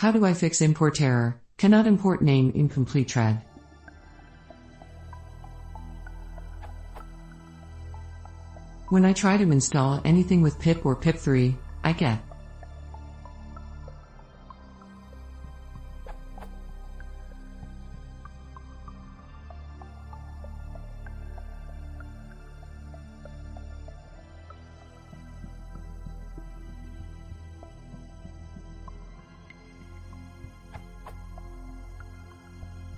How do I fix import error? Cannot import name IncompleteRead. When I try to install anything with pip or pip3, I get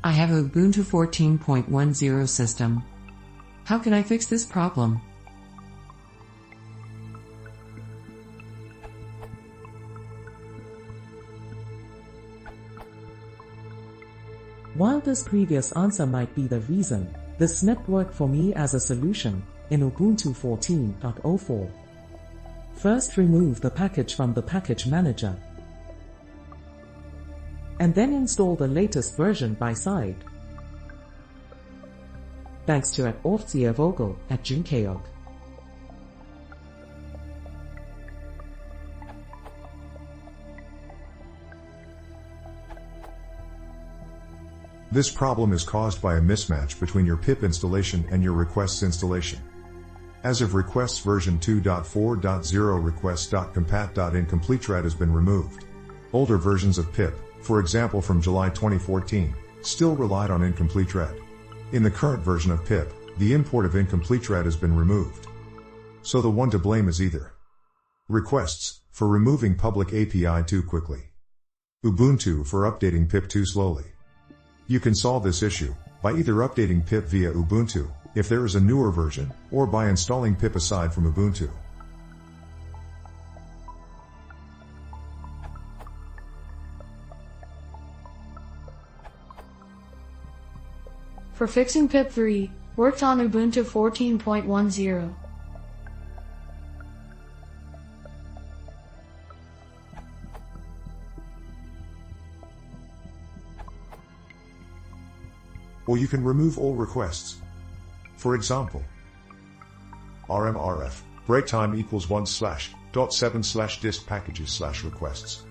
I have a Ubuntu 14.10 system. How can I fix this problem? While this previous answer might be the reason, this snip worked for me as a solution in Ubuntu 14.04. First, remove the package from the package manager, and then install the latest version by side. Thanks to @Vogel at Junkeog. This problem is caused by a mismatch between your pip installation and your request's installation. As of requests version 2.4.0, request.compat.IncompleteRead has been removed. Older versions of pip, for example from July 2014, still relied on IncompleteRead. In the current version of pip, the import of IncompleteRead has been removed. So the one to blame is either requests, for removing public API too quickly, Ubuntu for updating pip too slowly. You can solve this issue by either updating pip via Ubuntu, if there is a newer version, or by installing pip aside from Ubuntu. For fixing pip3, worked on Ubuntu 14.10. Or you can remove all requests. For example, rmrf break time equals 1/.7/dist packages/requests.